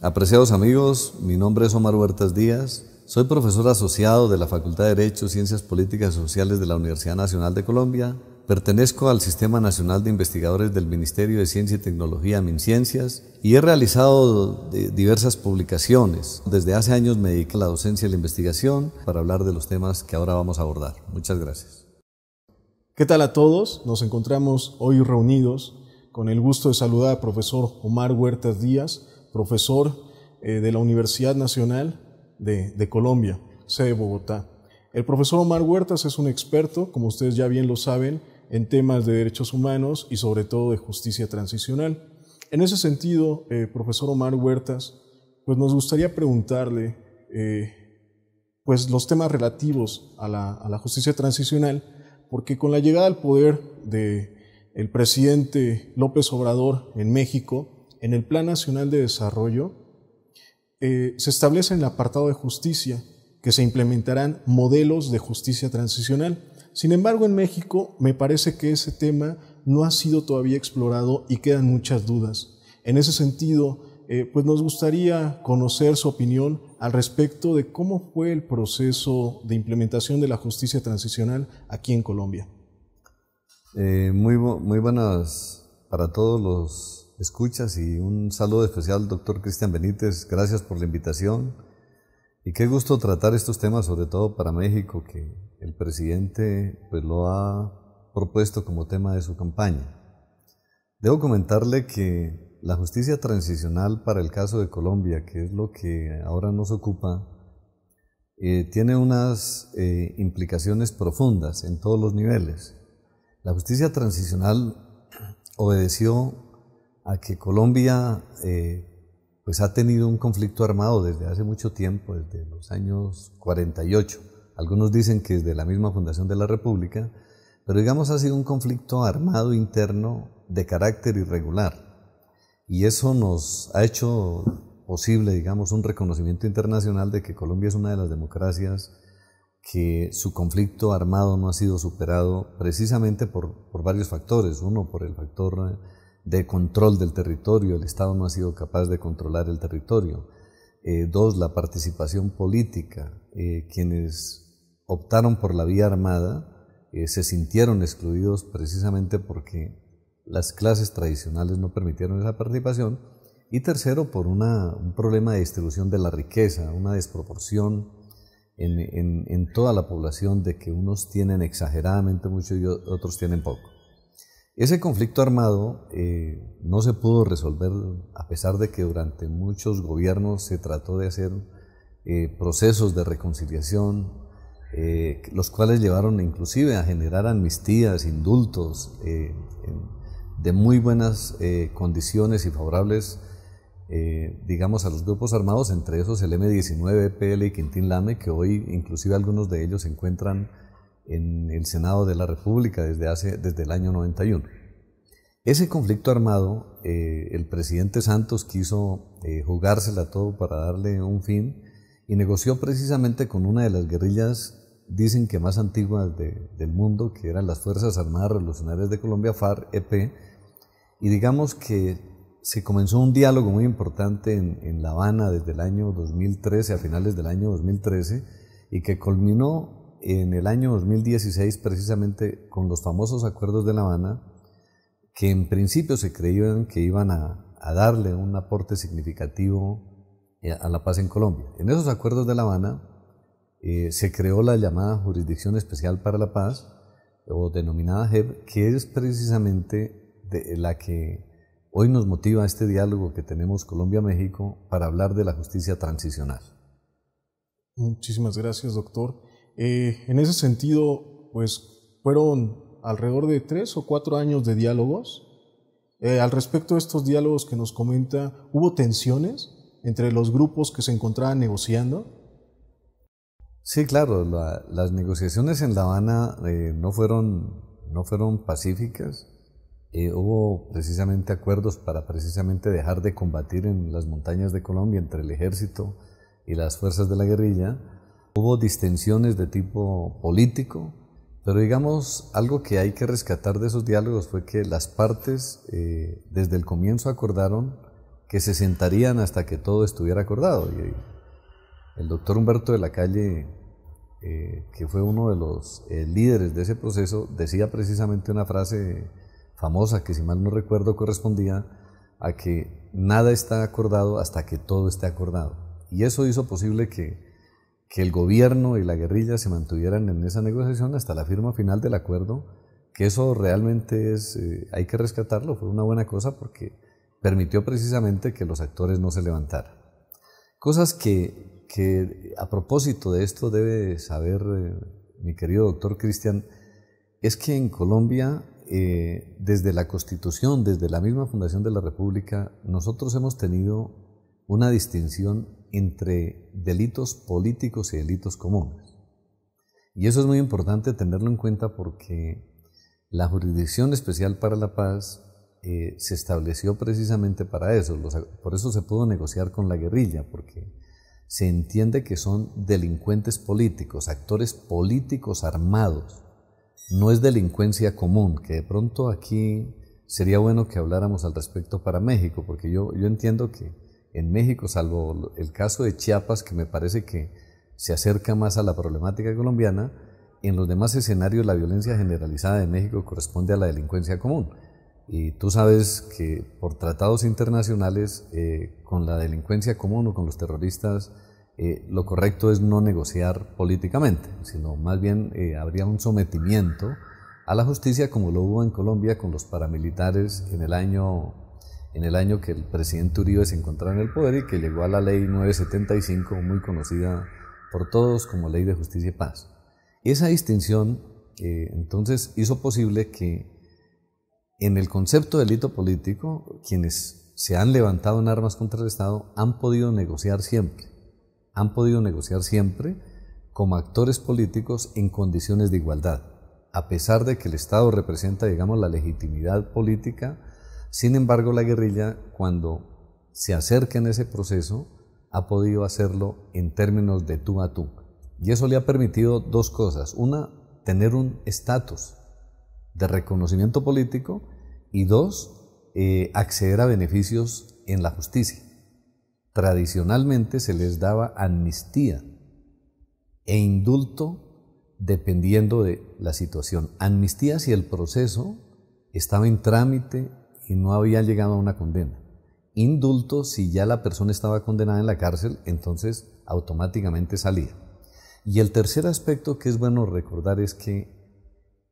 Apreciados amigos, mi nombre es Omar Huertas Díaz, soy profesor asociado de la Facultad de Derecho, Ciencias Políticas y Sociales de la Universidad Nacional de Colombia, pertenezco al Sistema Nacional de Investigadores del Ministerio de Ciencia y Tecnología, MinCiencias, y he realizado diversas publicaciones. Desde hace años me dedico a la docencia y la investigación para hablar de los temas que ahora vamos a abordar. Muchas gracias. ¿Qué tal a todos? Nos encontramos hoy reunidos con el gusto de saludar al profesor Omar Huertas Díaz, profesor de la Universidad Nacional de Colombia, sede Bogotá. El profesor Omar Huertas es un experto, como ustedes ya bien lo saben, en temas de derechos humanos y sobre todo de justicia transicional. En ese sentido, profesor Omar Huertas, pues nos gustaría preguntarle pues los temas relativos a la justicia transicional, porque con la llegada al poder del presidente López Obrador en México, en el Plan Nacional de Desarrollo, se establece en el apartado de justicia que se implementarán modelos de justicia transicional. Sin embargo, en México me parece que ese tema no ha sido todavía explorado y quedan muchas dudas. En ese sentido, pues nos gustaría conocer su opinión al respecto de cómo fue el proceso de implementación de la justicia transicional aquí en Colombia. Muy buenas para todos los escuchas y un saludo especial al doctor Cristian Benítez. Gracias por la invitación y qué gusto tratar estos temas, sobre todo para México, que el presidente pues lo ha propuesto como tema de su campaña. Debo comentarle que la justicia transicional para el caso de Colombia, que es lo que ahora nos ocupa, tiene unas implicaciones profundas en todos los niveles. La justicia transicional obedeció a que Colombia pues ha tenido un conflicto armado desde hace mucho tiempo, desde los años 48. Algunos dicen que desde la misma fundación de la República, pero digamos ha sido un conflicto armado interno de carácter irregular. Y eso nos ha hecho posible, digamos, un reconocimiento internacional de que Colombia es una de las democracias que su conflicto armado no ha sido superado precisamente por varios factores. Uno, por el factor de control del territorio, el Estado no ha sido capaz de controlar el territorio. Dos, la participación política. Quienes optaron por la vía armada se sintieron excluidos precisamente porque las clases tradicionales no permitieron esa participación. Y tercero, por un problema de distribución de la riqueza, una desproporción en toda la población, de que unos tienen exageradamente mucho y otros tienen poco. Ese conflicto armado no se pudo resolver, a pesar de que durante muchos gobiernos se trató de hacer procesos de reconciliación, los cuales llevaron inclusive a generar amnistías, indultos de muy buenas condiciones y favorables, digamos, a los grupos armados, entre esos el M-19, EPL y Quintín Lame, que hoy inclusive algunos de ellos se encuentran en el Senado de la República desde el año 91. Ese conflicto armado, el presidente Santos quiso jugársela todo para darle un fin y negoció precisamente con una de las guerrillas, dicen que más antiguas del mundo, que eran las Fuerzas Armadas Revolucionarias de Colombia, FARC-EP, y digamos que se comenzó un diálogo muy importante en La Habana desde el año 2013, a finales del año 2013, y que culminó en el año 2016 precisamente con los famosos acuerdos de La Habana, que en principio se creían que iban a darle un aporte significativo a la paz en Colombia. En esos acuerdos de La Habana se creó la llamada Jurisdicción Especial para la Paz, o denominada JEP, que es precisamente la que hoy nos motiva este diálogo que tenemos Colombia-México para hablar de la justicia transicional. Muchísimas gracias, doctor. En ese sentido, pues fueron alrededor de 3 o 4 años de diálogos. Al respecto de estos diálogos que nos comenta, ¿hubo tensiones entre los grupos que se encontraban negociando? Sí, claro, las negociaciones en La Habana no fueron pacíficas. Hubo precisamente acuerdos para precisamente dejar de combatir en las montañas de Colombia entre el ejército y las fuerzas de la guerrilla. Hubo distensiones de tipo político, pero digamos, algo que hay que rescatar de esos diálogos fue que las partes desde el comienzo acordaron que se sentarían hasta que todo estuviera acordado. Y el doctor Humberto de la Calle, que fue uno de los líderes de ese proceso, decía precisamente una frase famosa que, si mal no recuerdo, correspondía a que nada está acordado hasta que todo esté acordado. Y eso hizo posible que el gobierno y la guerrilla se mantuvieran en esa negociación hasta la firma final del acuerdo, que eso realmente hay que rescatarlo, fue una buena cosa porque permitió precisamente que los actores no se levantaran. Cosas que a propósito de esto debe saber mi querido doctor Cristian, es que en Colombia, desde la Constitución, desde la misma fundación de la República, nosotros hemos tenido una distinción entre delitos políticos y delitos comunes. Y eso es muy importante tenerlo en cuenta porque la Jurisdicción Especial para la Paz se estableció precisamente para eso. Por eso se pudo negociar con la guerrilla, porque se entiende que son delincuentes políticos, actores políticos armados. No es delincuencia común, que de pronto aquí sería bueno que habláramos al respecto para México, porque yo entiendo que en México, salvo el caso de Chiapas, que me parece que se acerca más a la problemática colombiana, en los demás escenarios la violencia generalizada de México corresponde a la delincuencia común. Y tú sabes que por tratados internacionales, con la delincuencia común o con los terroristas, lo correcto es no negociar políticamente, sino más bien habría un sometimiento a la justicia, como lo hubo en Colombia con los paramilitares en el año que el presidente Uribe se encontraba en el poder y que llegó a la ley 975, muy conocida por todos como Ley de Justicia y Paz. Esa distinción entonces hizo posible que en el concepto de delito político, quienes se han levantado en armas contra el Estado han podido negociar siempre como actores políticos en condiciones de igualdad, a pesar de que el Estado representa, digamos, la legitimidad política. Sin embargo, la guerrilla, cuando se acerca en ese proceso, ha podido hacerlo en términos de tú a tú. Y eso le ha permitido dos cosas. Una, tener un estatus de reconocimiento político, y dos, acceder a beneficios en la justicia. Tradicionalmente se les daba amnistía e indulto dependiendo de la situación. Amnistía si el proceso estaba en trámite y no había llegado a una condena. Indulto si ya la persona estaba condenada en la cárcel, entonces automáticamente salía. Y el tercer aspecto que es bueno recordar es que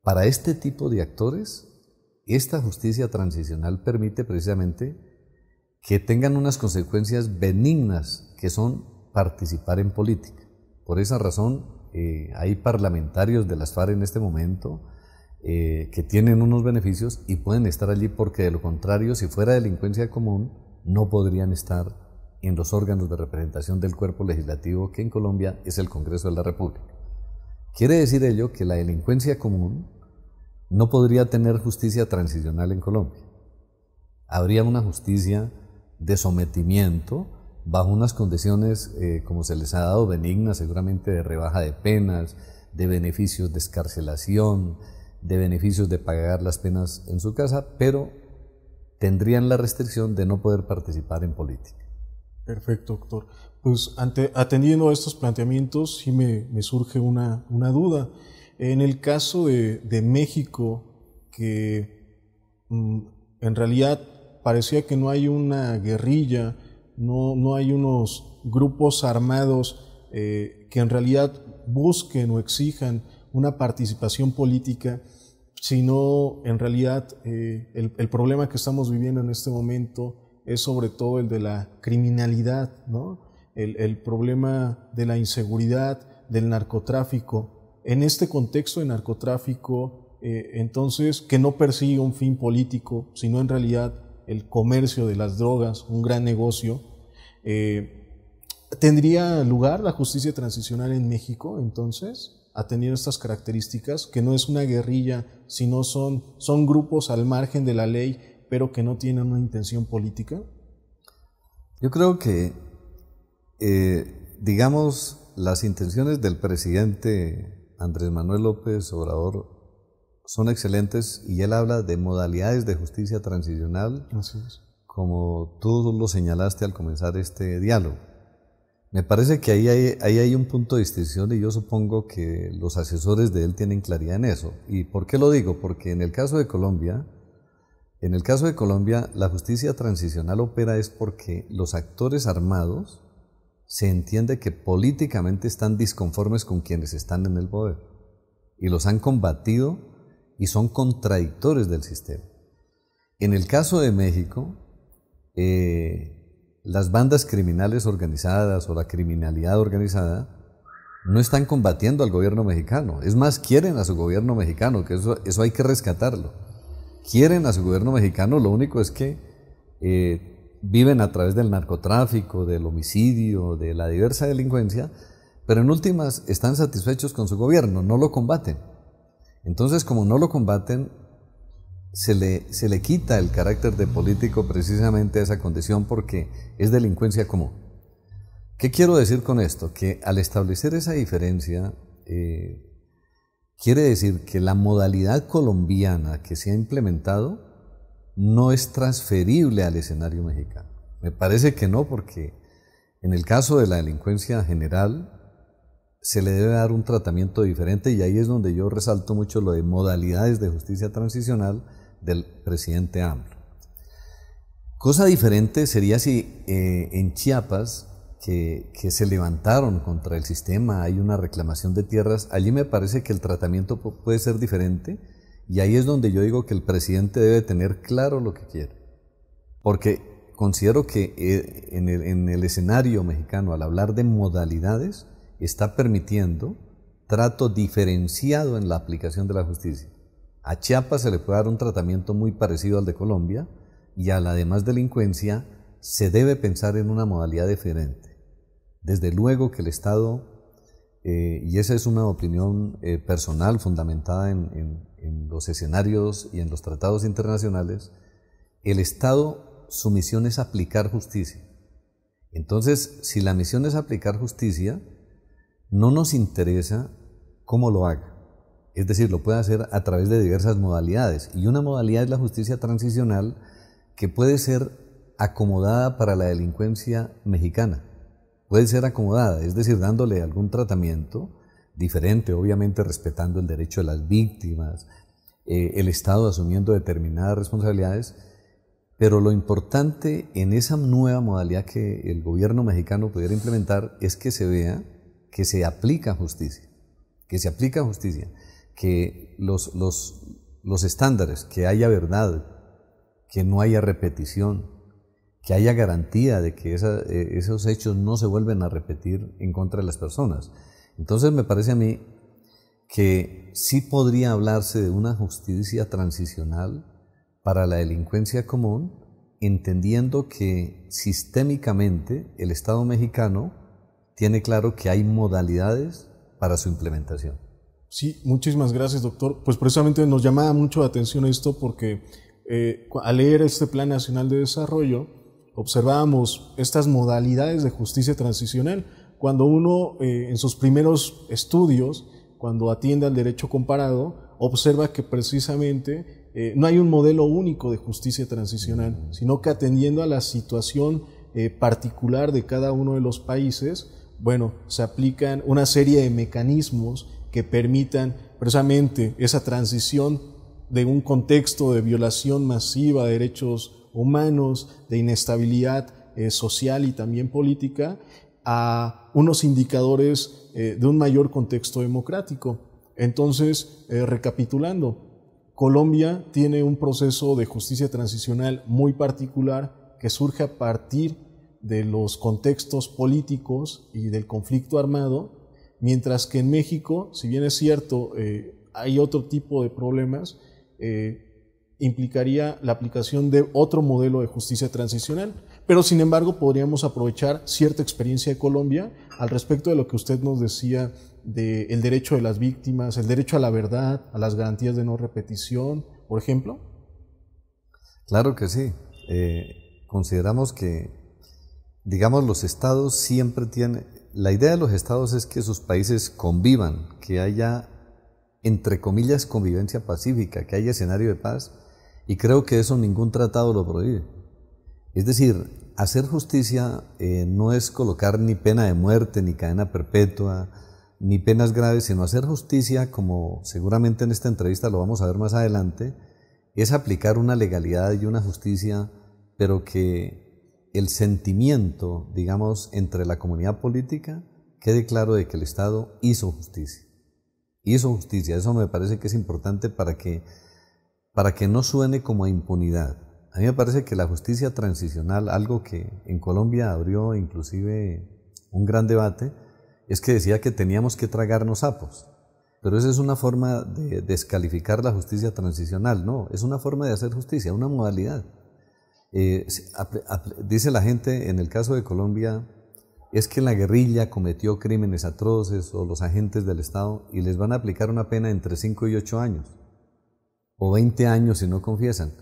para este tipo de actores, esta justicia transicional permite precisamente que tengan unas consecuencias benignas, que son participar en política. Por esa razón, hay parlamentarios de las FARC en este momento que tienen unos beneficios y pueden estar allí, porque de lo contrario, si fuera delincuencia común, no podrían estar en los órganos de representación del cuerpo legislativo, que en Colombia es el Congreso de la República. Quiere decir ello que la delincuencia común no podría tener justicia transicional en Colombia. Habría una justicia de sometimiento bajo unas condiciones, como se les ha dado, benignas, seguramente de rebaja de penas, de beneficios de excarcelación, de beneficios de pagar las penas en su casa, pero tendrían la restricción de no poder participar en política. Perfecto, doctor. Pues atendiendo a estos planteamientos, sí me surge una duda. En el caso de México, que en realidad parecía que no hay una guerrilla, no hay unos grupos armados que en realidad busquen o exijan una participación política, sino en realidad el problema que estamos viviendo en este momento es sobre todo el de la criminalidad, ¿no? El problema de la inseguridad, del narcotráfico. En este contexto de narcotráfico, entonces, que no persigue un fin político, sino en realidad el comercio de las drogas, un gran negocio, ¿tendría lugar la justicia transicional en México, entonces, atendiendo estas características, que no es una guerrilla, sino son grupos al margen de la ley, pero que no tienen una intención política? Yo creo que, digamos, las intenciones del presidente Andrés Manuel López Obrador son excelentes, y él habla de modalidades de justicia transicional como tú lo señalaste al comenzar este diálogo. Me parece que ahí hay un punto de distinción y yo supongo que los asesores de él tienen claridad en eso. ¿Y por qué lo digo? Porque en el caso de Colombia, la justicia transicional opera es porque los actores armados se entiende que políticamente están disconformes con quienes están en el poder y los han combatido y son contradictores del sistema. En el caso de México, las bandas criminales organizadas o la criminalidad organizada no están combatiendo al gobierno mexicano, es más, quieren a su gobierno mexicano, que eso hay que rescatarlo. Quieren a su gobierno mexicano, lo único es que viven a través del narcotráfico, del homicidio, de la diversa delincuencia, pero en últimas están satisfechos con su gobierno, no lo combaten. Entonces, como no lo combaten, se le quita el carácter de político precisamente a esa condición porque es delincuencia común. ¿Qué quiero decir con esto? Que al establecer esa diferencia, quiere decir que la modalidad colombiana que se ha implementado no es transferible al escenario mexicano. Me parece que no, porque en el caso de la delincuencia general se le debe dar un tratamiento diferente y ahí es donde yo resalto mucho lo de modalidades de justicia transicional del presidente AMLO. Cosa diferente sería si en Chiapas, que se levantaron contra el sistema, hay una reclamación de tierras, allí me parece que el tratamiento puede ser diferente y ahí es donde yo digo que el presidente debe tener claro lo que quiere. Porque considero que en el escenario mexicano, al hablar de modalidades, está permitiendo trato diferenciado en la aplicación de la justicia. A Chiapas se le puede dar un tratamiento muy parecido al de Colombia y a la demás delincuencia se debe pensar en una modalidad diferente. Desde luego que el Estado, y esa es una opinión personal fundamentada en los escenarios y en los tratados internacionales, el Estado, su misión es aplicar justicia. Entonces, si la misión es aplicar justicia, no nos interesa cómo lo haga. Es decir, lo puede hacer a través de diversas modalidades. Y una modalidad es la justicia transicional que puede ser acomodada para la delincuencia mexicana. Puede ser acomodada, es decir, dándole algún tratamiento diferente, obviamente respetando el derecho de las víctimas, el Estado asumiendo determinadas responsabilidades. Pero lo importante en esa nueva modalidad que el gobierno mexicano pudiera implementar es que se vea que se aplica justicia, que los estándares, que haya verdad, que no haya repetición, que haya garantía de que esos hechos no se vuelven a repetir en contra de las personas. Entonces me parece a mí que sí podría hablarse de una justicia transicional para la delincuencia común, entendiendo que sistémicamente el Estado mexicano tiene claro que hay modalidades para su implementación. Sí, muchísimas gracias, doctor. Pues precisamente nos llamaba mucho la atención esto porque al leer este Plan Nacional de Desarrollo observábamos estas modalidades de justicia transicional. Cuando uno en sus primeros estudios, cuando atiende al derecho comparado, observa que precisamente no hay un modelo único de justicia transicional, sino que atendiendo a la situación particular de cada uno de los países, bueno, se aplican una serie de mecanismos que permitan precisamente esa transición de un contexto de violación masiva de derechos humanos, de inestabilidad social y también política, a unos indicadores de un mayor contexto democrático. Entonces, recapitulando, Colombia tiene un proceso de justicia transicional muy particular que surge a partir de los contextos políticos y del conflicto armado, mientras que en México, si bien es cierto, hay otro tipo de problemas, implicaría la aplicación de otro modelo de justicia transicional. Pero sin embargo podríamos aprovechar cierta experiencia de Colombia al respecto de lo que usted nos decía del derecho de las víctimas, el derecho a la verdad, a las garantías de no repetición, por ejemplo. Claro que sí. Consideramos que, digamos, los estados siempre tienen... La idea de los estados es que sus países convivan, que haya, entre comillas, convivencia pacífica, que haya escenario de paz, y creo que eso ningún tratado lo prohíbe. Es decir, hacer justicia no es colocar ni pena de muerte, ni cadena perpetua, ni penas graves, sino hacer justicia, como seguramente en esta entrevista lo vamos a ver más adelante, es aplicar una legalidad y una justicia, pero que el sentimiento, digamos, entre la comunidad política quede claro de que el Estado hizo justicia. Hizo justicia, eso me parece que es importante para que no suene como a impunidad. A mí me parece que la justicia transicional, algo que en Colombia abrió inclusive un gran debate, es que decía que teníamos que tragarnos sapos. Pero esa es una forma de descalificar la justicia transicional. No, es una forma de hacer justicia, una modalidad. Dice la gente, en el caso de Colombia, es que la guerrilla cometió crímenes atroces o los agentes del Estado y les van a aplicar una pena entre 5 y 8 años o 20 años si no confiesan.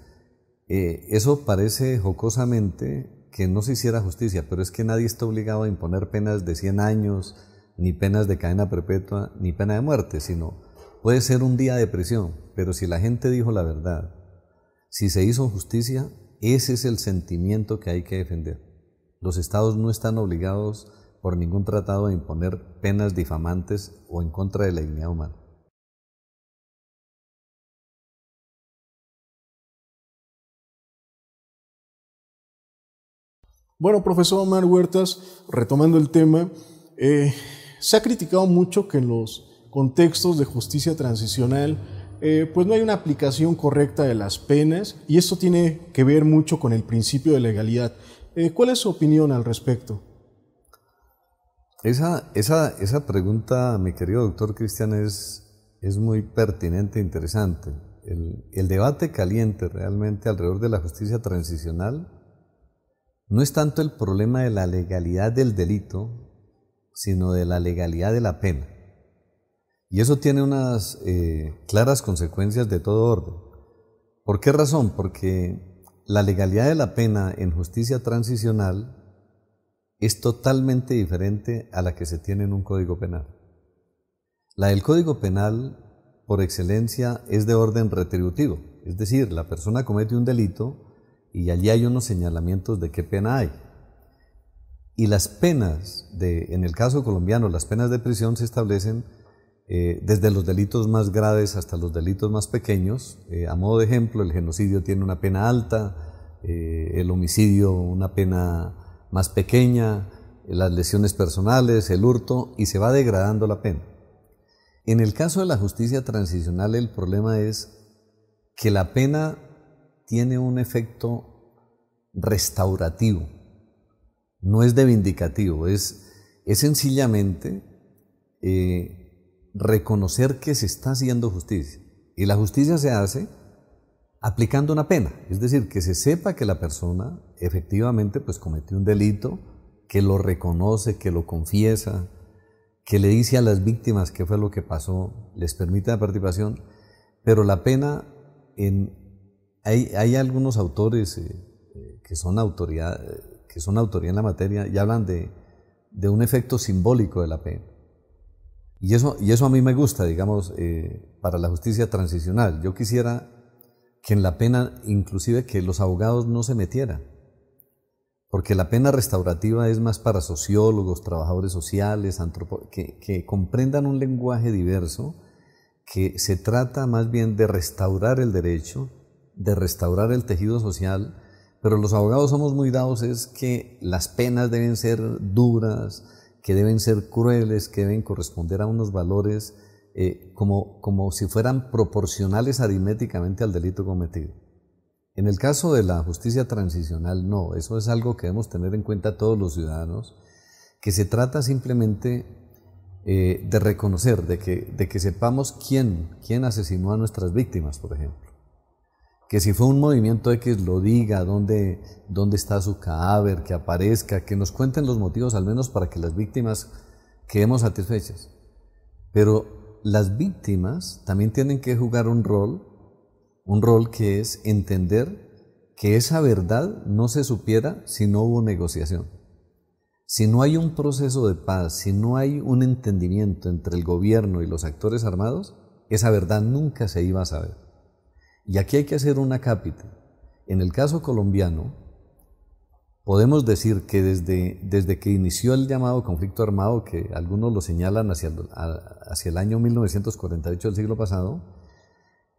Eso parece jocosamente que no se hiciera justicia, pero es que nadie está obligado a imponer penas de 100 años, ni penas de cadena perpetua, ni pena de muerte, sino puede ser un día de prisión, pero si la gente dijo la verdad, si se hizo justicia, ese es el sentimiento que hay que defender. Los estados no están obligados por ningún tratado a imponer penas difamantes o en contra de la dignidad humana. Bueno, profesor Omar Huertas, retomando el tema, se ha criticado mucho que en los contextos de justicia transicional pues no hay una aplicación correcta de las penas y esto tiene que ver mucho con el principio de legalidad. ¿Cuál es su opinión al respecto? Esa pregunta, mi querido doctor Cristian, es muy pertinente e interesante. El debate caliente realmente alrededor de la justicia transicional no es tanto el problema de la legalidad del delito, sino de la legalidad de la pena. Y eso tiene unas claras consecuencias de todo orden. ¿Por qué razón? Porque la legalidad de la pena en justicia transicional es totalmente diferente a la que se tiene en un código penal. La del código penal, por excelencia, es de orden retributivo, es decir, la persona comete un delito y allí hay unos señalamientos de qué pena hay. Y las penas, en el caso colombiano, las penas de prisión se establecen desde los delitos más graves hasta los delitos más pequeños. A modo de ejemplo, el genocidio tiene una pena alta, el homicidio una pena más pequeña, las lesiones personales, el hurto, y se va degradando la pena. En el caso de la justicia transicional, el problema es que la pena tiene un efecto restaurativo, no es de vindicativo, es sencillamente reconocer que se está haciendo justicia. Y la justicia se hace aplicando una pena, es decir, que se sepa que la persona efectivamente pues cometió un delito, que lo reconoce, que lo confiesa, que le dice a las víctimas qué fue lo que pasó, les permite la participación, pero la pena, hay algunos autores que son autoridad en la materia y hablan de un efecto simbólico de la pena. Y eso a mí me gusta, digamos, para la justicia transicional. Yo quisiera que en la pena, inclusive, que los abogados no se metieran, porque la pena restaurativa es más para sociólogos, trabajadores sociales, que comprendan un lenguaje diverso, que se trata más bien de restaurar el derecho, de restaurar el tejido social, pero los abogados somos muy dados es que las penas deben ser duras, que deben ser crueles, que deben corresponder a unos valores como si fueran proporcionales aritméticamente al delito cometido. En el caso de la justicia transicional, no, eso es algo que debemos tener en cuenta todos los ciudadanos, que se trata simplemente de reconocer, de que sepamos quién asesinó a nuestras víctimas, por ejemplo. Que si fue un movimiento X lo diga, dónde está su cadáver, que aparezca, que nos cuenten los motivos al menos para que las víctimas quedemos satisfechas. Pero las víctimas también tienen que jugar un rol que es entender que esa verdad no se supiera si no hubo negociación. Si no hay un proceso de paz, si no hay un entendimiento entre el gobierno y los actores armados, esa verdad nunca se iba a saber. Y aquí hay que hacer una cápita. En el caso colombiano, podemos decir que desde que inició el llamado conflicto armado, que algunos lo señalan hacia el año 1948 del siglo pasado,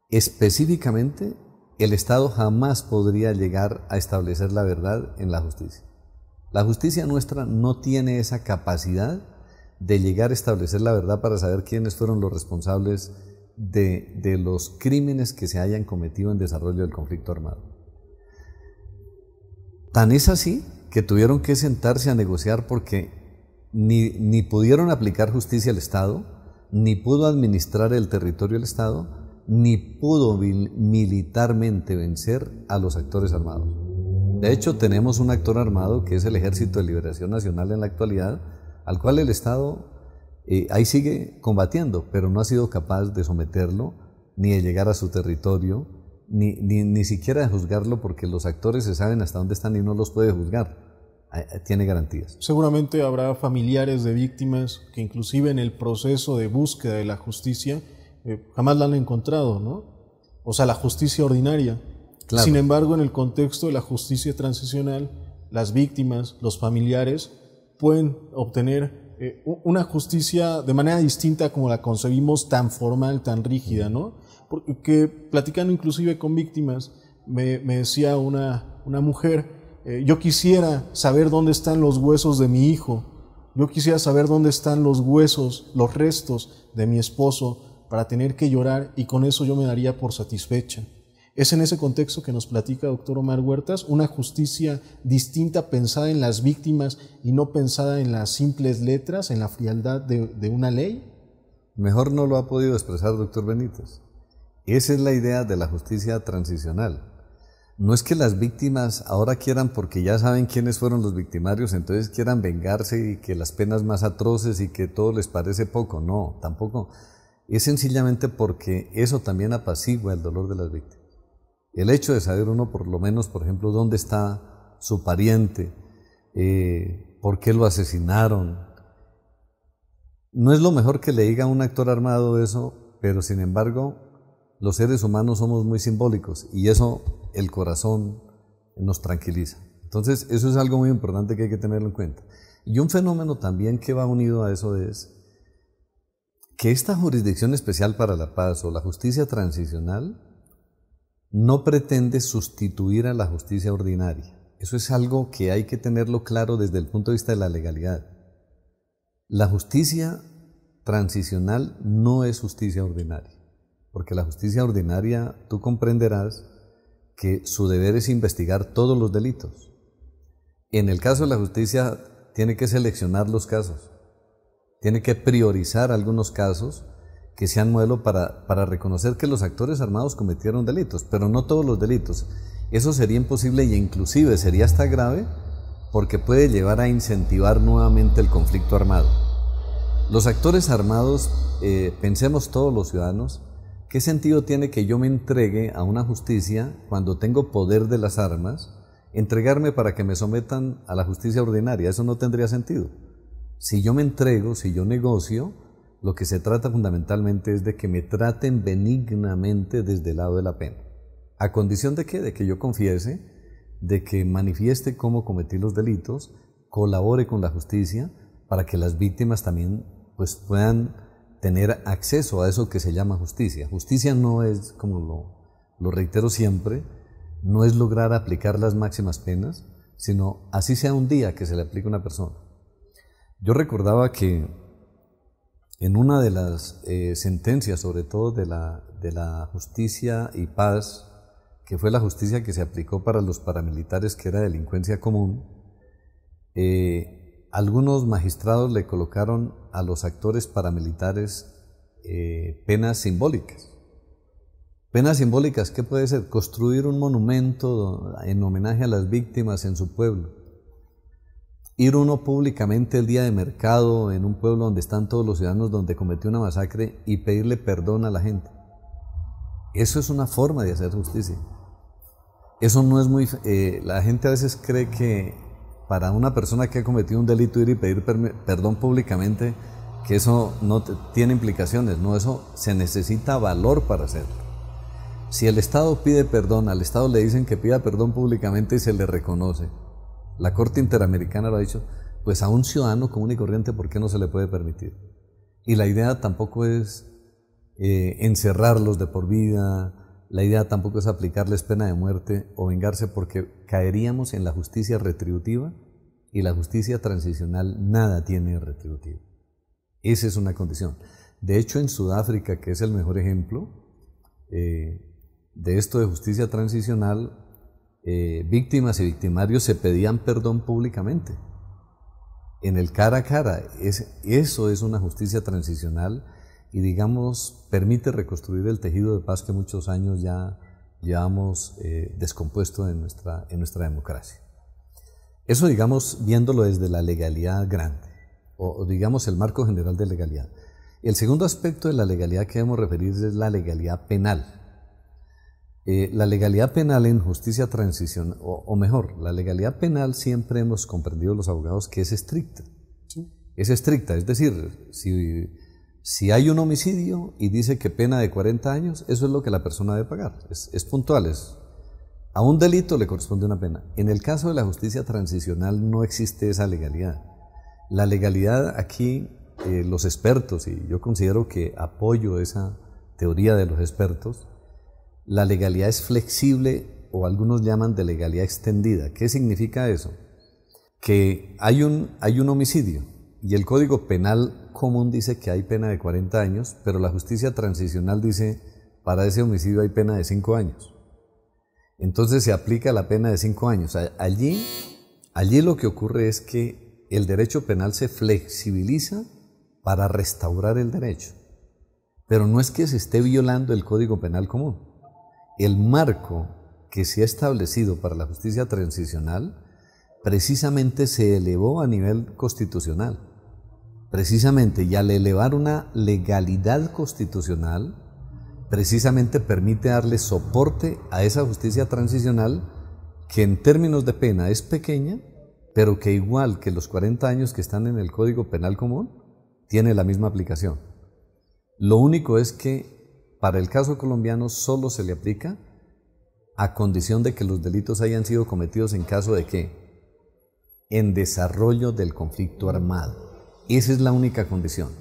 específicamente el Estado jamás podría llegar a establecer la verdad en la justicia. La justicia nuestra no tiene esa capacidad de llegar a establecer la verdad para saber quiénes fueron los responsables de los crímenes que se hayan cometido en desarrollo del conflicto armado. Tan es así que tuvieron que sentarse a negociar porque ni pudieron aplicar justicia al Estado, ni pudo administrar el territorio del Estado, ni pudo militarmente vencer a los actores armados. De hecho, tenemos un actor armado que es el Ejército de Liberación Nacional en la actualidad, al cual el Estado ahí sigue combatiendo, pero no ha sido capaz de someterlo, ni de llegar a su territorio, ni siquiera de juzgarlo, porque los actores se saben hasta dónde están y no los puede juzgar. Tiene garantías. Seguramente habrá familiares de víctimas que inclusive en el proceso de búsqueda de la justicia jamás la han encontrado, ¿no? O sea, la justicia ordinaria. Claro. Sin embargo, en el contexto de la justicia transicional, las víctimas, los familiares, pueden obtener una justicia de manera distinta como la concebimos, tan formal, tan rígida, ¿no? Porque platicando inclusive con víctimas, me decía una mujer, yo quisiera saber dónde están los huesos de mi hijo, yo quisiera saber dónde están los huesos, los restos de mi esposo, para tener que llorar, y con eso yo me daría por satisfecha. Es en ese contexto que nos platica doctor Omar Huertas, una justicia distinta pensada en las víctimas y no pensada en las simples letras, en la frialdad de una ley. Mejor no lo ha podido expresar doctor Benítez. Esa es la idea de la justicia transicional. No es que las víctimas ahora quieran, porque ya saben quiénes fueron los victimarios, entonces quieran vengarse y que las penas más atroces y que todo les parece poco. No, tampoco. Es sencillamente porque eso también apacigua el dolor de las víctimas. El hecho de saber uno, por lo menos, por ejemplo, dónde está su pariente, por qué lo asesinaron. No es lo mejor que le diga a un actor armado eso, pero sin embargo, los seres humanos somos muy simbólicos y eso el corazón nos tranquiliza. Entonces, eso es algo muy importante que hay que tenerlo en cuenta. Y un fenómeno también que va unido a eso es que esta jurisdicción especial para la paz o la justicia transicional no pretende sustituir a la justicia ordinaria. Eso es algo que hay que tenerlo claro desde el punto de vista de la legalidad. La justicia transicional no es justicia ordinaria, porque la justicia ordinaria, tú comprenderás que su deber es investigar todos los delitos. En el caso de la justicia, tiene que seleccionar los casos, tiene que priorizar algunos casos que sean modelo para reconocer que los actores armados cometieron delitos, pero no todos los delitos. Eso sería imposible e inclusive sería hasta grave porque puede llevar a incentivar nuevamente el conflicto armado. Los actores armados, pensemos todos los ciudadanos, ¿qué sentido tiene que yo me entregue a una justicia cuando tengo poder de las armas, entregarme para que me sometan a la justicia ordinaria? Eso no tendría sentido. Si yo me entrego, si yo negocio, lo que se trata fundamentalmente es de que me traten benignamente desde el lado de la pena. ¿A condición de qué? De que yo confiese, de que manifieste cómo cometí los delitos, colabore con la justicia para que las víctimas también pues, puedan tener acceso a eso que se llama justicia. Justicia no es, como lo reitero siempre, no es lograr aplicar las máximas penas, sino así sea un día que se le aplique a una persona. Yo recordaba que en una de las sentencias, sobre todo de la justicia y paz, que fue la justicia que se aplicó para los paramilitares, que era delincuencia común, algunos magistrados le colocaron a los actores paramilitares penas simbólicas. Penas simbólicas, ¿qué puede ser? Construir un monumento en homenaje a las víctimas en su pueblo. Ir uno públicamente el día de mercado en un pueblo donde están todos los ciudadanos, donde cometió una masacre, y pedirle perdón a la gente. Eso es una forma de hacer justicia. Eso no es muy... la gente a veces cree que para una persona que ha cometido un delito ir y pedir perdón públicamente, que eso no tiene implicaciones. No, eso se necesita valor para hacerlo. Si el Estado pide perdón, al Estado le dicen que pida perdón públicamente y se le reconoce. La Corte Interamericana lo ha dicho, pues a un ciudadano común y corriente, ¿por qué no se le puede permitir? Y la idea tampoco es encerrarlos de por vida, la idea tampoco es aplicarles pena de muerte o vengarse, porque caeríamos en la justicia retributiva, y la justicia transicional nada tiene retributivo. Esa es una condición. De hecho, en Sudáfrica, que es el mejor ejemplo de esto de justicia transicional, víctimas y victimarios se pedían perdón públicamente. En el cara a cara, eso es una justicia transicional y, digamos, permite reconstruir el tejido de paz que muchos años ya llevamos descompuesto en nuestra democracia. Eso, digamos, viéndolo desde la legalidad grande, o digamos el marco general de legalidad. El segundo aspecto de la legalidad que debemos referir es la legalidad penal. La legalidad penal en justicia transicional, o mejor, la legalidad penal siempre hemos comprendido los abogados que es estricta. Sí. Es estricta, es decir, si hay un homicidio y dice que pena de 40 años, eso es lo que la persona debe pagar. Es puntual, a un delito le corresponde una pena. En el caso de la justicia transicional no existe esa legalidad. La legalidad aquí, los expertos, y yo considero que apoyo esa teoría de los expertos, la legalidad es flexible, o algunos llaman de legalidad extendida. ¿Qué significa eso? Que hay un homicidio y el Código Penal común dice que hay pena de 40 años, pero la justicia transicional dice para ese homicidio hay pena de 5 años. Entonces se aplica la pena de 5 años. Allí lo que ocurre es que el derecho penal se flexibiliza para restaurar el derecho. Pero no es que se esté violando el Código Penal común. El marco que se ha establecido para la justicia transicional precisamente se elevó a nivel constitucional. Precisamente, y al elevar una legalidad constitucional, precisamente permite darle soporte a esa justicia transicional que en términos de pena es pequeña, pero que igual que los 40 años que están en el Código Penal común, tiene la misma aplicación. Lo único es que para el caso colombiano solo se le aplica a condición de que los delitos hayan sido cometidos en caso de ¿qué? En desarrollo del conflicto armado. Esa es la única condición.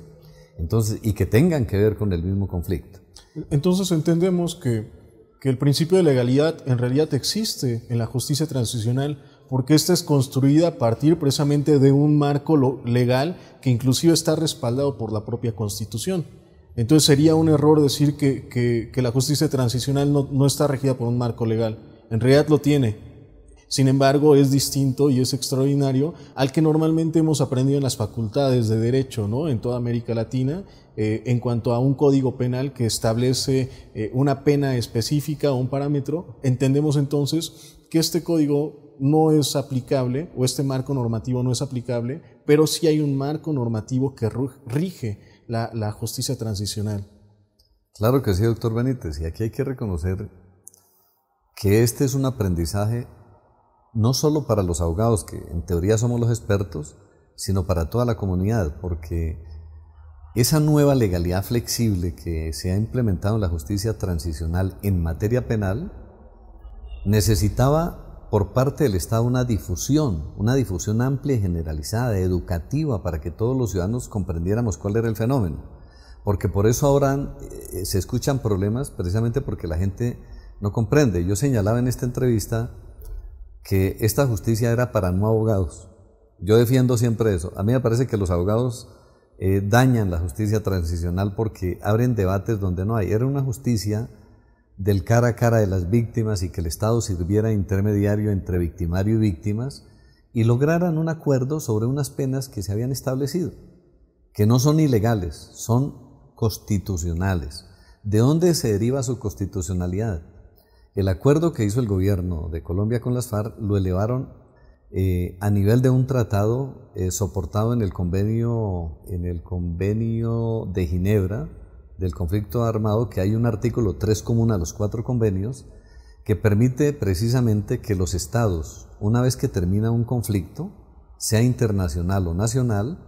Entonces, y que tengan que ver con el mismo conflicto. Entonces entendemos que el principio de legalidad en realidad existe en la justicia transicional, porque esta es construida a partir precisamente de un marco legal que inclusive está respaldado por la propia Constitución. Entonces sería un error decir que la justicia transicional no está regida por un marco legal. En realidad lo tiene. Sin embargo, es distinto y es extraordinario al que normalmente hemos aprendido en las facultades de Derecho, ¿no?, en toda América Latina, en cuanto a un código penal que establece una pena específica o un parámetro. Entendemos entonces que este código no es aplicable, o este marco normativo no es aplicable, pero sí hay un marco normativo que rige la justicia transicional. Claro que sí, doctor Benítez, y aquí hay que reconocer que este es un aprendizaje no solo para los abogados, que en teoría somos los expertos, sino para toda la comunidad, porque esa nueva legalidad flexible que se ha implementado en la justicia transicional en materia penal necesitaba por parte del Estado una difusión amplia y generalizada, educativa, para que todos los ciudadanos comprendiéramos cuál era el fenómeno. Porque por eso ahora se escuchan problemas, precisamente porque la gente no comprende. Yo señalaba en esta entrevista que esta justicia era para no abogados. Yo defiendo siempre eso. A mí me parece que los abogados dañan la justicia transicional porque abren debates donde no hay. Era una justicia del cara a cara de las víctimas y que el Estado sirviera de intermediario entre victimario y víctimas y lograran un acuerdo sobre unas penas que se habían establecido, que no son ilegales, son constitucionales. ¿De dónde se deriva su constitucionalidad? El acuerdo que hizo el gobierno de Colombia con las FARC lo elevaron a nivel de un tratado soportado en el convenio de Ginebra del conflicto armado, que hay un artículo 3 común a los 4 convenios que permite precisamente que los estados, una vez que termina un conflicto, sea internacional o nacional,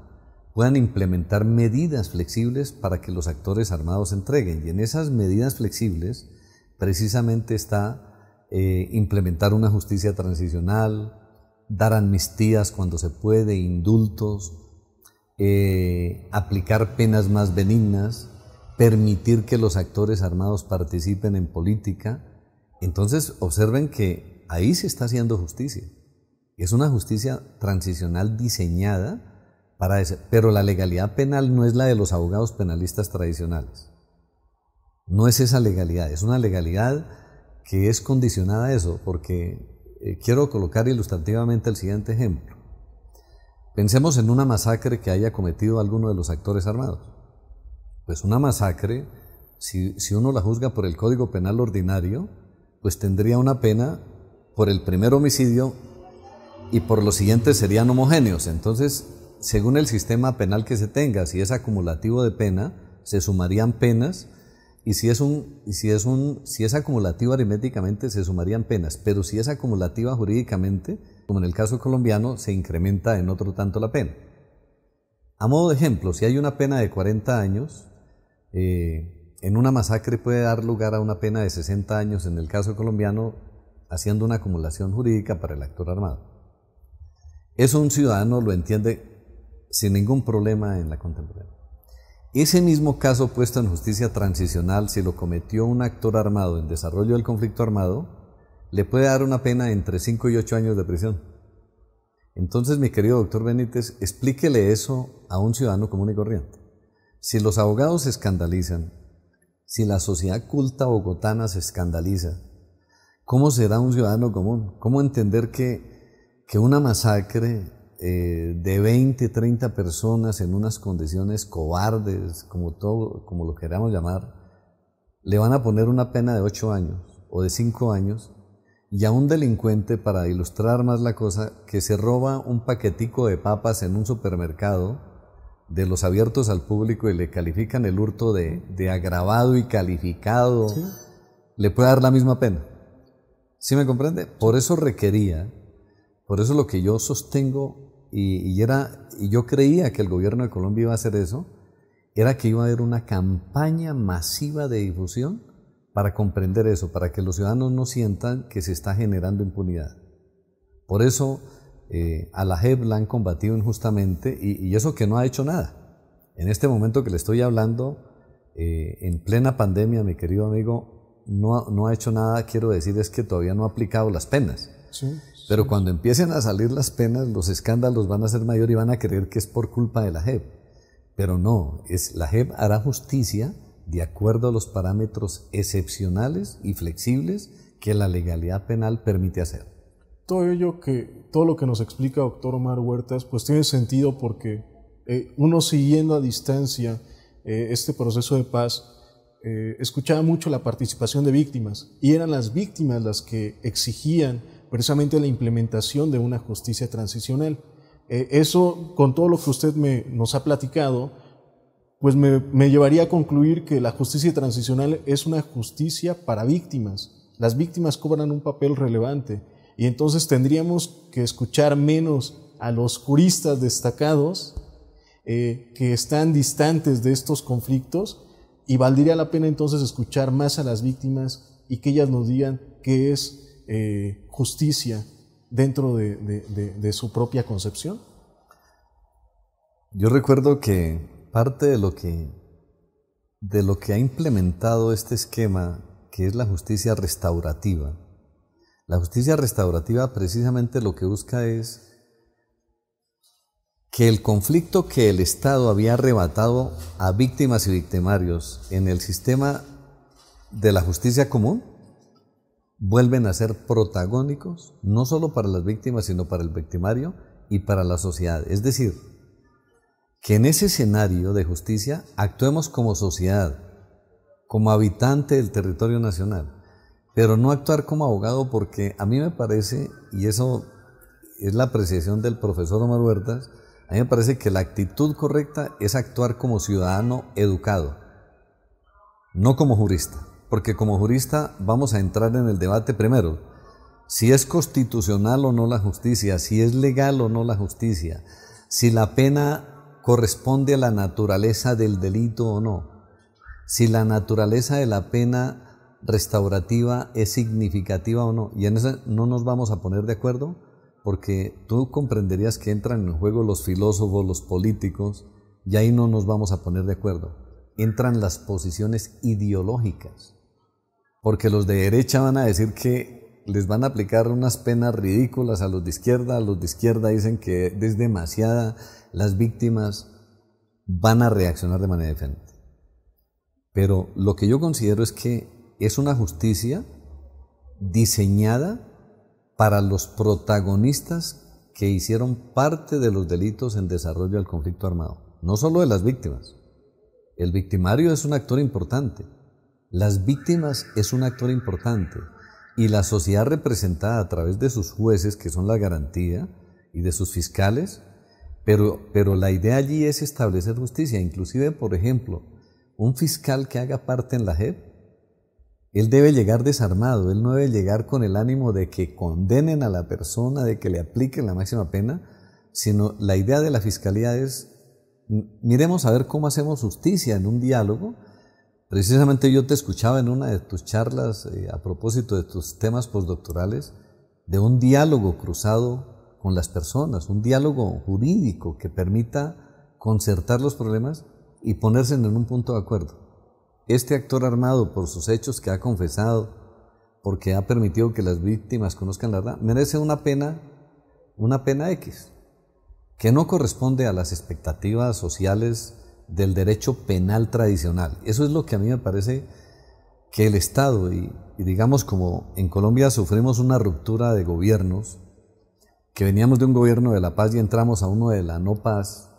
puedan implementar medidas flexibles para que los actores armados entreguen. Y en esas medidas flexibles precisamente está implementar una justicia transicional, dar amnistías cuando se puede, indultos, aplicar penas más benignas, permitir que los actores armados participen en política. Entonces observen que ahí se está haciendo justicia. Es una justicia transicional diseñada para eso. Pero la legalidad penal no es la de los abogados penalistas tradicionales. No es esa legalidad, es una legalidad que es condicionada a eso, porque quiero colocar ilustrativamente el siguiente ejemplo. Pensemos en una masacre que haya cometido alguno de los actores armados. Pues una masacre, si uno la juzga por el Código Penal ordinario, pues tendría una pena por el primer homicidio y por los siguientes serían homogéneos. Entonces, según el sistema penal que se tenga, si es acumulativo de pena, se sumarían penas, y si es acumulativo aritméticamente, se sumarían penas, pero si es acumulativa jurídicamente, como en el caso colombiano, se incrementa en otro tanto la pena. A modo de ejemplo, si hay una pena de 40 años, en una masacre puede dar lugar a una pena de 60 años en el caso colombiano, haciendo una acumulación jurídica para el actor armado. Eso un ciudadano lo entiende sin ningún problema en la contemporánea. Ese mismo caso puesto en justicia transicional, si lo cometió un actor armado en desarrollo del conflicto armado, le puede dar una pena entre 5 y 8 años de prisión. Entonces, mi querido doctor Benítez, explíquele eso a un ciudadano común y corriente. Si los abogados se escandalizan, si la sociedad culta bogotana se escandaliza, ¿cómo será un ciudadano común? ¿Cómo entender que una masacre de 20, 30 personas en unas condiciones cobardes, como lo queramos llamar, le van a poner una pena de 8 años o de 5 años, y a un delincuente, para ilustrar más la cosa, que se roba un paquetico de papas en un supermercado, de los abiertos al público, y le califican el hurto de agravado y calificado, ¿sí?, le puede dar la misma pena. ¿Sí me comprende? Por eso lo que yo sostengo, y yo creía que el gobierno de Colombia iba a hacer eso, era que iba a haber una campaña masiva de difusión para comprender eso, para que los ciudadanos no sientan que se está generando impunidad. Por eso a la JEP la han combatido injustamente, y eso que no ha hecho nada. En este momento que le estoy hablando, en plena pandemia, mi querido amigo, no ha hecho nada. Quiero decir, es que todavía no ha aplicado las penas. Sí. Pero cuando empiecen a salir las penas, los escándalos van a ser mayores y van a creer que es por culpa de la JEP. Pero no, la JEP hará justicia de acuerdo a los parámetros excepcionales y flexibles que la legalidad penal permite hacer. Todo lo que nos explica doctor Omar Huertas, pues tiene sentido, porque uno, siguiendo a distancia este proceso de paz, escuchaba mucho la participación de víctimas, y eran las víctimas las que exigían precisamente la implementación de una justicia transicional. Eso, con todo lo que usted nos ha platicado, pues me llevaría a concluir que la justicia transicional es una justicia para víctimas. Las víctimas cobran un papel relevante, y entonces tendríamos que escuchar menos a los juristas destacados que están distantes de estos conflictos, y valdría la pena entonces escuchar más a las víctimas y que ellas nos digan qué es justicia dentro de su propia concepción. Yo recuerdo que parte de lo que ha implementado este esquema, que es la justicia restaurativa, precisamente lo que busca es que el conflicto que el Estado había arrebatado a víctimas y victimarios en el sistema de la justicia común vuelven a ser protagónicos, no solo para las víctimas, sino para el victimario y para la sociedad. Es decir, que en ese escenario de justicia actuemos como sociedad, como habitante del territorio nacional, pero no actuar como abogado, porque a mí me parece, y eso es la apreciación del profesor Omar Huertas, a mí me parece que la actitud correcta es actuar como ciudadano educado, no como jurista. Porque como jurista vamos a entrar en el debate primero, si es constitucional o no la justicia, si es legal o no la justicia, si la pena corresponde a la naturaleza del delito o no, si la naturaleza de la pena restaurativa es significativa o no, y en eso no nos vamos a poner de acuerdo porque tú comprenderías que entran en juego los filósofos, los políticos, y ahí no nos vamos a poner de acuerdo. Entran las posiciones ideológicas, porque los de derecha van a decir que les van a aplicar unas penas ridículas a los de izquierda dicen que es demasiada, las víctimas van a reaccionar de manera diferente. Pero lo que yo considero es que es una justicia diseñada para los protagonistas que hicieron parte de los delitos en desarrollo del conflicto armado, no solo de las víctimas. El victimario es un actor importante, las víctimas es un actor importante, y la sociedad representada a través de sus jueces, que son la garantía, y de sus fiscales, pero la idea allí es establecer justicia. Inclusive, por ejemplo, un fiscal que haga parte en la JEP, él debe llegar desarmado, él no debe llegar con el ánimo de que condenen a la persona, de que le apliquen la máxima pena, sino la idea de la fiscalía es, miremos a ver cómo hacemos justicia en un diálogo. Precisamente yo te escuchaba en una de tus charlas a propósito de tus temas postdoctorales, de un diálogo cruzado con las personas, un diálogo jurídico que permita concertar los problemas y ponerse en un punto de acuerdo. Este actor armado, por sus hechos que ha confesado, porque ha permitido que las víctimas conozcan la verdad, merece una pena X, que no corresponde a las expectativas sociales del derecho penal tradicional. Eso es lo que a mí me parece que el Estado, y digamos como en Colombia sufrimos una ruptura de gobiernos, que veníamos de un gobierno de la paz y entramos a uno de la no paz,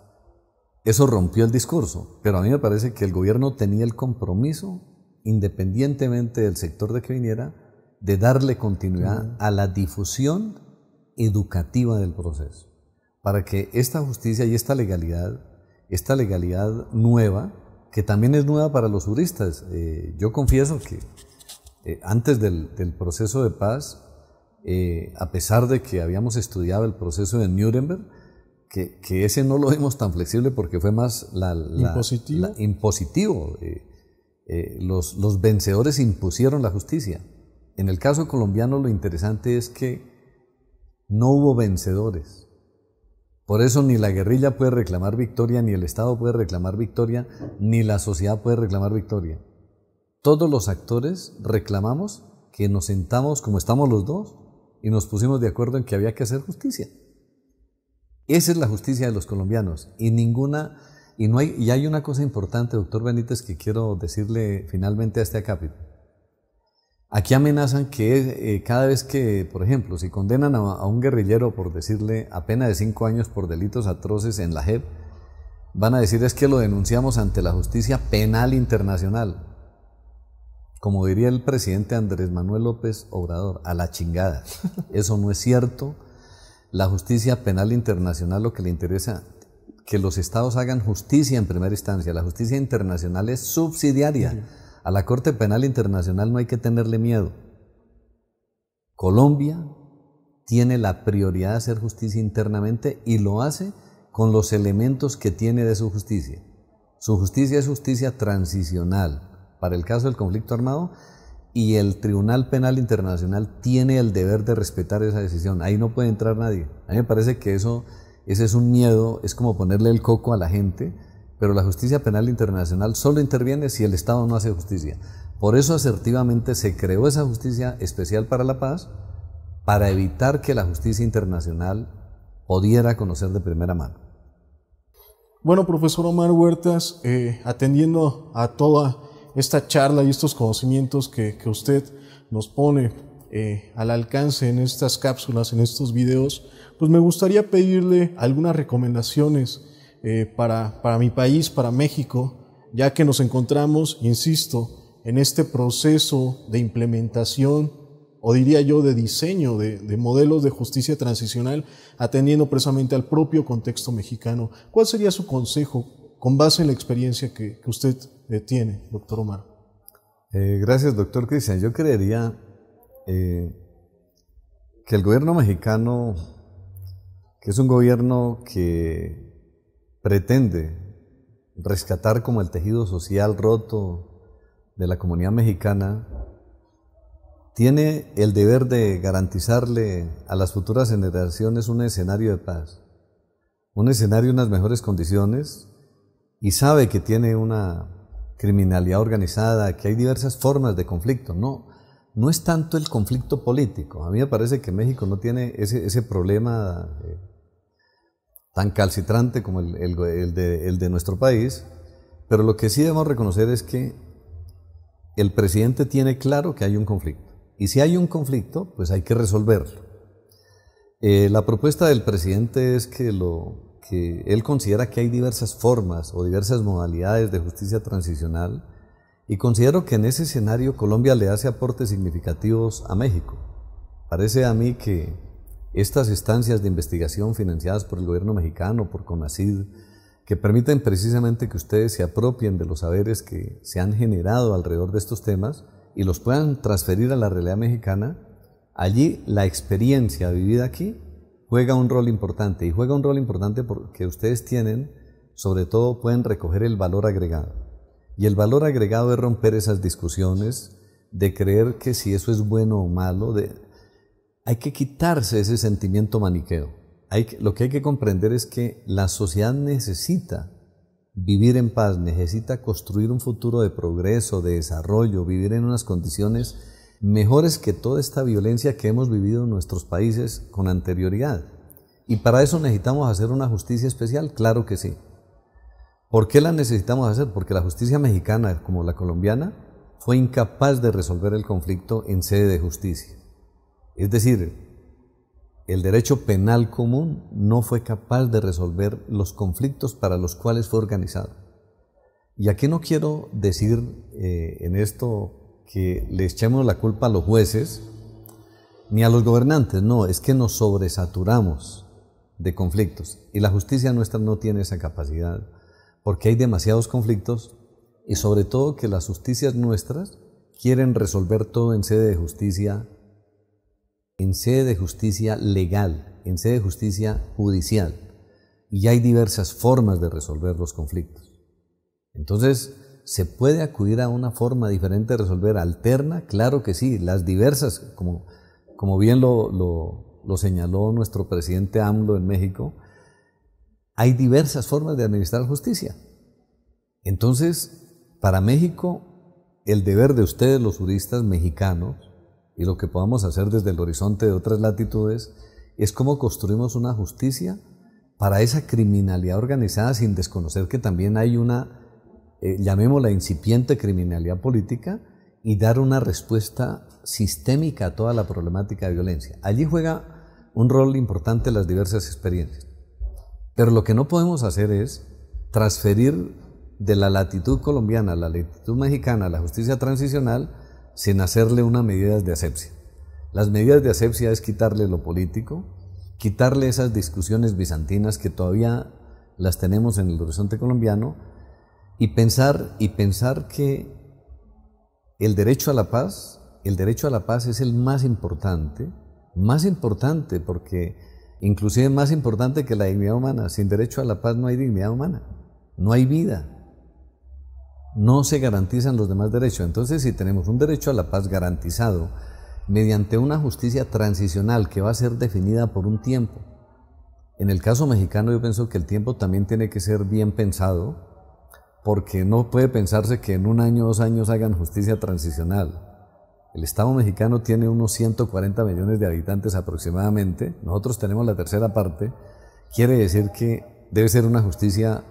eso rompió el discurso, pero a mí me parece que el gobierno tenía el compromiso, independientemente del sector de que viniera, de darle continuidad a la difusión educativa del proceso, para que esta justicia y esta legalidad nueva, que también es nueva para los juristas. Yo confieso que antes del proceso de paz, a pesar de que habíamos estudiado el proceso de Nuremberg, que ese no lo vimos tan flexible porque fue más impositivo. Los vencedores impusieron la justicia. En el caso colombiano lo interesante es que no hubo vencedores. Por eso ni la guerrilla puede reclamar victoria, ni el Estado puede reclamar victoria, ni la sociedad puede reclamar victoria. Todos los actores reclamamos que nos sentamos como estamos los dos y nos pusimos de acuerdo en que había que hacer justicia. Esa es la justicia de los colombinos y hay una cosa importante, doctor Benítez, que quiero decirle finalmente a este acápite. Aquí amenazan que cada vez que, por ejemplo, si condenan a un guerrillero, por decirle, a pena de 5 años por delitos atroces en la JEP, van a decir es que lo denunciamos ante la justicia penal internacional. Como diría el presidente Andrés Manuel López Obrador, a la chingada. Eso no es cierto. La justicia penal internacional lo que le interesa que los estados hagan justicia en primera instancia. La justicia internacional es subsidiaria. A la Corte Penal Internacional no hay que tenerle miedo. Colombia tiene la prioridad de hacer justicia internamente y lo hace con los elementos que tiene de su justicia. Su justicia es justicia transicional para el caso del conflicto armado, y el Tribunal Penal Internacional tiene el deber de respetar esa decisión. Ahí no puede entrar nadie. A mí me parece que ese es un miedo, es como ponerle el coco a la gente, pero la justicia penal internacional solo interviene si el Estado no hace justicia. Por eso asertivamente se creó esa justicia especial para la paz, para evitar que la justicia internacional pudiera conocer de primera mano. Bueno, profesor Omar Huertas, atendiendo a toda esta charla y estos conocimientos que usted nos pone al alcance en estas cápsulas, en estos videos, pues me gustaría pedirle algunas recomendaciones para mi país, para México, ya que nos encontramos, insisto, en este proceso de implementación, o diría yo de diseño de modelos de justicia transicional, atendiendo precisamente al propio contexto mexicano. ¿Cuál sería su consejo con base en la experiencia que usted tiene, doctor Omar? Gracias, doctor Cristian. Yo creería que el gobierno mexicano, que es un gobierno que pretende rescatar como el tejido social roto de la comunidad mexicana, tiene el deber de garantizarle a las futuras generaciones un escenario de paz, un escenario en unas mejores condiciones, y sabe que tiene una criminalidad organizada, que hay diversas formas de conflicto. No es tanto el conflicto político. A mí me parece que México no tiene ese problema tan calcitrante como el de nuestro país, pero lo que sí debemos reconocer es que el presidente tiene claro que hay un conflicto, y si hay un conflicto, pues hay que resolverlo. La propuesta del presidente es que él considera que hay diversas formas o diversas modalidades de justicia transicional, y considero que en ese escenario Colombia le hace aportes significativos a México. Parece a mí que estas instancias de investigación financiadas por el gobierno mexicano, por CONACYT, que permiten precisamente que ustedes se apropien de los saberes que se han generado alrededor de estos temas y los puedan transferir a la realidad mexicana, allí la experiencia vivida aquí juega un rol importante, y juega un rol importante porque ustedes tienen, sobre todo, pueden recoger el valor agregado. Y el valor agregado es romper esas discusiones de creer que si eso es bueno o malo. Hay que quitarse ese sentimiento maniqueo. Lo que hay que comprender es que la sociedad necesita vivir en paz, necesita construir un futuro de progreso, de desarrollo, vivir en unas condiciones mejores que toda esta violencia que hemos vivido en nuestros países con anterioridad. Y para eso necesitamos hacer una justicia especial, claro que sí. ¿Por qué la necesitamos hacer? Porque la justicia mexicana, como la colombiana, fue incapaz de resolver el conflicto en sede de justicia. Es decir, el derecho penal común no fue capaz de resolver los conflictos para los cuales fue organizado. Y aquí no quiero decir en esto que le echemos la culpa a los jueces ni a los gobernantes, no, es que nos sobresaturamos de conflictos y la justicia nuestra no tiene esa capacidad, porque hay demasiados conflictos, y sobre todo que las justicias nuestras quieren resolver todo en sede de justicia legal, en sede de justicia judicial, y hay diversas formas de resolver los conflictos. Entonces, ¿se puede acudir a una forma diferente de resolver, alterna? Claro que sí, las diversas, como bien lo señaló nuestro presidente AMLO en México, hay diversas formas de administrar justicia. Entonces, para México, el deber de ustedes, los juristas mexicanos, y lo que podamos hacer desde el horizonte de otras latitudes, es cómo construimos una justicia para esa criminalidad organizada, sin desconocer que también hay una, llamémosla incipiente criminalidad política, y dar una respuesta sistémica a toda la problemática de violencia. Allí juega un rol importante las diversas experiencias. Pero lo que no podemos hacer es transferir de la latitud colombiana a la latitud mexicana la justicia transicional sin hacerle unas medidas de asepsia. Las medidas de asepsia es quitarle lo político, quitarle esas discusiones bizantinas que todavía las tenemos en el horizonte colombiano, y pensar que el derecho a la paz es el más importante porque inclusive más importante que la dignidad humana. Sin derecho a la paz no hay dignidad humana, no hay vida, no se garantizan los demás derechos. Entonces, si tenemos un derecho a la paz garantizado mediante una justicia transicional que va a ser definida por un tiempo, en el caso mexicano yo pienso que el tiempo también tiene que ser bien pensado, porque no puede pensarse que en 1 año, 2 años hagan justicia transicional. El Estado mexicano tiene unos 140 millones de habitantes aproximadamente, nosotros tenemos la tercera parte, quiere decir que debe ser una justicia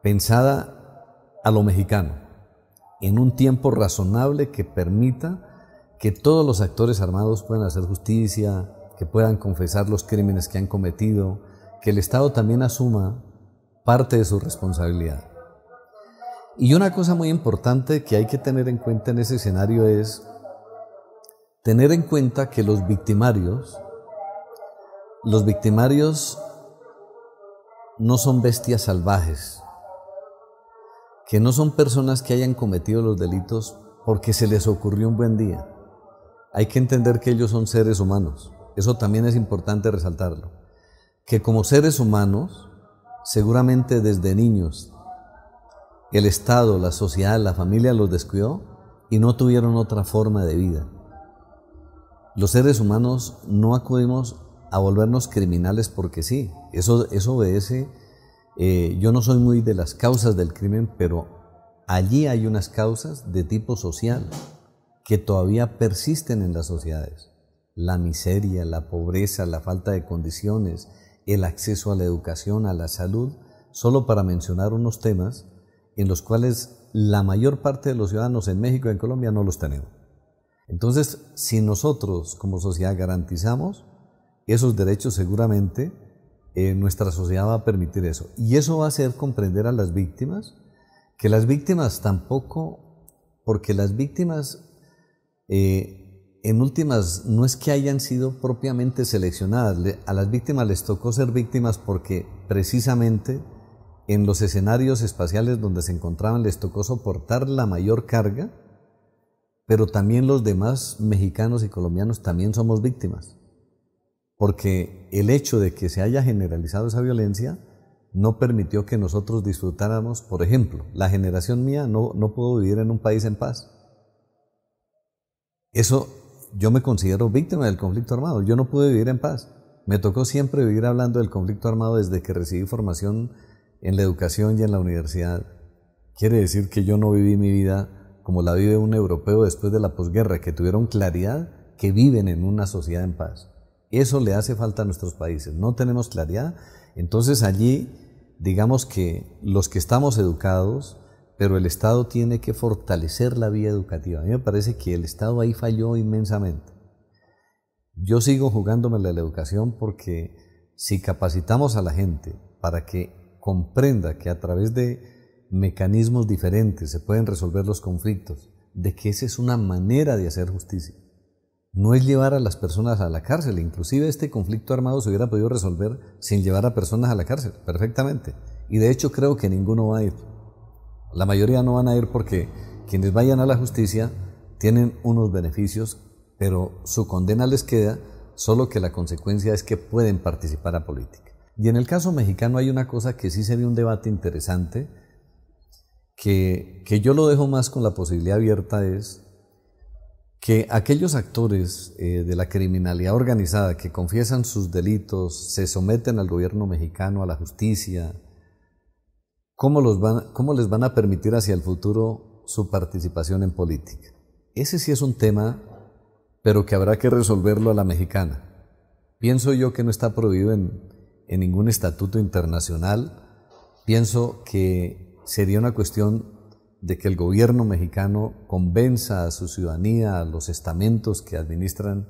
pensada a lo mexicano, en un tiempo razonable que permita que todos los actores armados puedan hacer justicia, que puedan confesar los crímenes que han cometido, que el Estado también asuma parte de su responsabilidad. Y una cosa muy importante que hay que tener en cuenta en ese escenario es tener en cuenta que los victimarios no son bestias salvajes, que no son personas que hayan cometido los delitos porque se les ocurrió un buen día. Hay que entender que ellos son seres humanos, eso también es importante resaltarlo, que como seres humanos, seguramente desde niños, el Estado, la sociedad, la familia los descuidó y no tuvieron otra forma de vida. los seres humanos no acudimos a volvernos criminales porque sí. Eso obedece. Yo no soy muy de las causas del crimen, pero allí hay unas causas de tipo social que todavía persisten en las sociedades. La miseria, la pobreza, la falta de condiciones, el acceso a la educación, a la salud, solo para mencionar unos temas en los cuales la mayor parte de los ciudadanos en México y en Colombia no los tenemos. Entonces, si nosotros como sociedad garantizamos esos derechos, seguramente nuestra sociedad va a permitir eso. Y eso va a hacer comprender a las víctimas que las víctimas tampoco, porque las víctimas en últimas no es que hayan sido propiamente seleccionadas, a las víctimas les tocó ser víctimas porque precisamente en los escenarios espaciales donde se encontraban les tocó soportar la mayor carga, pero también los demás mexicanos y colombianos también somos víctimas, porque el hecho de que se haya generalizado esa violencia no permitió que nosotros disfrutáramos. Por ejemplo, la generación mía no pudo vivir en un país en paz. Eso, yo me considero víctima del conflicto armado. Yo no pude vivir en paz. Me tocó siempre vivir hablando del conflicto armado desde que recibí formación en la educación y en la universidad. Quiere decir que yo no viví mi vida como la vive un europeo después de la posguerra, que tuvieron claridad que viven en una sociedad en paz. Eso le hace falta a nuestros países. No tenemos claridad. Entonces allí, digamos que los que estamos educados, pero el Estado tiene que fortalecer la vía educativa. A mí me parece que el Estado ahí falló inmensamente. Yo sigo jugándome la educación porque si capacitamos a la gente para que comprenda que a través de mecanismos diferentes se pueden resolver los conflictos, de que esa es una manera de hacer justicia. No es llevar a las personas a la cárcel. Inclusive este conflicto armado se hubiera podido resolver sin llevar a personas a la cárcel, perfectamente. Y de hecho creo que ninguno va a ir. La mayoría no van a ir porque quienes vayan a la justicia tienen unos beneficios, pero su condena les queda, solo que la consecuencia es que pueden participar a política. Y en el caso mexicano hay una cosa que sí sería un debate interesante, que yo lo dejo más con la posibilidad abierta, es que aquellos actores de la criminalidad organizada que confiesan sus delitos, se someten al gobierno mexicano, a la justicia, ¿cómo les van a permitir hacia el futuro su participación en política? Ese sí es un tema, pero que habrá que resolverlo a la mexicana. Pienso yo que no está prohibido en ningún estatuto internacional. Pienso que sería una cuestión de que el gobierno mexicano convenza a su ciudadanía, a los estamentos que administran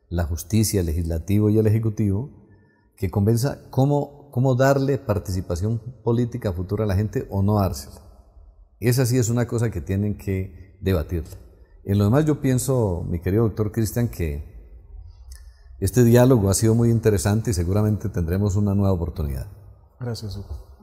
la justicia, el legislativo y el ejecutivo, que convenza cómo darle participación política futura a la gente o no dársela. Esa sí es una cosa que tienen que debatirla. En lo demás yo pienso, mi querido doctor Cristian, que este diálogo ha sido muy interesante y seguramente tendremos una nueva oportunidad. Gracias, doctor.